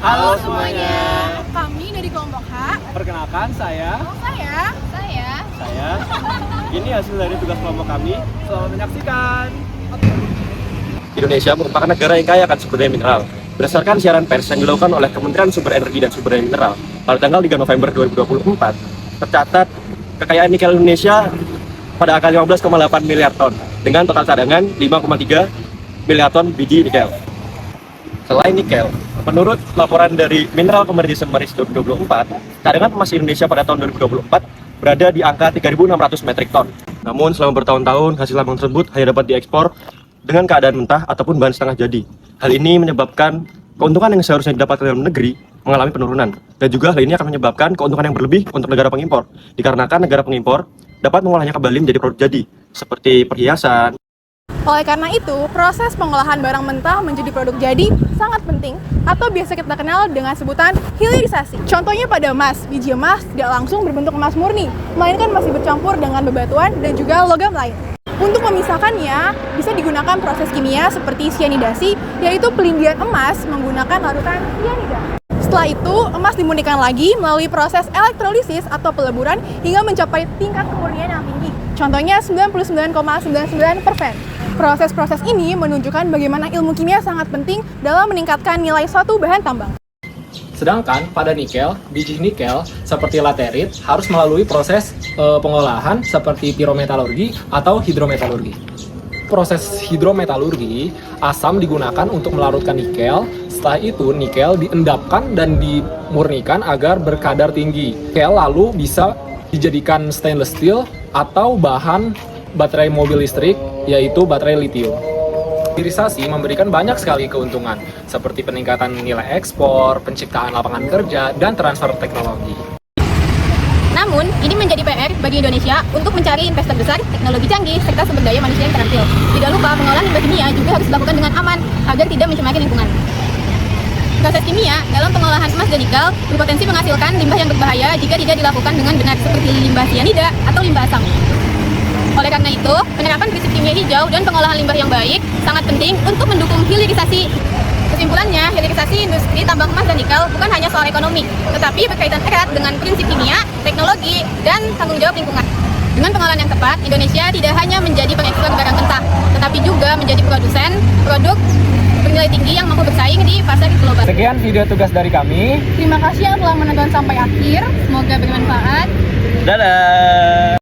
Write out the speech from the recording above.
Halo semuanya. Kami dari kelompok H. Perkenalkan saya. Saya. Ini hasil dari tugas kelompok kami. Selamat menyaksikan. Indonesia merupakan negara yang kaya akan sumber daya mineral. Berdasarkan siaran pers yang dilakukan oleh Kementerian Sumber Energi dan Sumber Daya Mineral pada tanggal 3 November 2024, tercatat kekayaan nikel Indonesia pada angka 15,8 miliar ton dengan total cadangan 5,3 miliar ton biji nikel. Selain nikel, menurut laporan dari Mineral Commodities Summary 2024, cadangan emas Indonesia pada tahun 2024 berada di angka 3.600 metrik ton. Namun selama bertahun-tahun hasil tambang tersebut hanya dapat diekspor dengan keadaan mentah ataupun bahan setengah jadi. Hal ini menyebabkan keuntungan yang seharusnya didapatkan dalam negeri mengalami penurunan. Dan juga hal ini akan menyebabkan keuntungan yang berlebih untuk negara pengimpor, dikarenakan negara pengimpor dapat mengolahnya kembali menjadi produk jadi, seperti perhiasan. Oleh karena itu, proses pengolahan barang mentah menjadi produk jadi sangat penting atau biasa kita kenal dengan sebutan hilirisasi. Contohnya pada emas, biji emas tidak langsung berbentuk emas murni, melainkan masih bercampur dengan bebatuan dan juga logam lain. Untuk memisahkannya, bisa digunakan proses kimia seperti sianidasi, yaitu pelindian emas menggunakan larutan sianida. Setelah itu, emas dimurnikan lagi melalui proses elektrolisis atau peleburan hingga mencapai tingkat kemurnian yang tinggi. Contohnya 99,99%. Proses-proses ini menunjukkan bagaimana ilmu kimia sangat penting dalam meningkatkan nilai suatu bahan tambang. Sedangkan pada nikel, biji nikel seperti laterit harus melalui proses pengolahan seperti pirometalurgi atau hidrometalurgi. Proses hidrometalurgi, asam digunakan untuk melarutkan nikel. Setelah itu, nikel diendapkan dan dimurnikan agar berkadar tinggi. Nikel lalu bisa dijadikan stainless steel atau bahan baterai mobil listrik, yaitu baterai litium. Hilirisasi memberikan banyak sekali keuntungan, seperti peningkatan nilai ekspor, penciptaan lapangan kerja, dan transfer teknologi. Namun, ini menjadi PR bagi Indonesia untuk mencari investor besar, teknologi canggih, serta sumber daya manusia yang terampil. Tidak lupa, pengolahan limbah kimia juga harus dilakukan dengan aman, agar tidak mencemari lingkungan. Proses kimia dalam pengolahan emas dan nikel berpotensi menghasilkan limbah yang berbahaya jika tidak dilakukan dengan benar, seperti limbah sianida atau limbah asam. Oleh karena itu, penerapan prinsip kimia hijau dan pengolahan limbah yang baik sangat penting untuk mendukung hilirisasi. Kesimpulannya, hilirisasi industri tambang emas dan nikel bukan hanya soal ekonomi, tetapi berkaitan erat dengan prinsip kimia, teknologi, dan tanggung jawab lingkungan. Dengan pengolahan yang tepat, Indonesia tidak hanya menjadi pengekspor barang mentah, tetapi juga menjadi produsen produk bernilai tinggi yang mampu bersaing di pasar global. Sekian video tugas dari kami. Terima kasih yang telah menonton sampai akhir. Semoga bermanfaat. Dadah.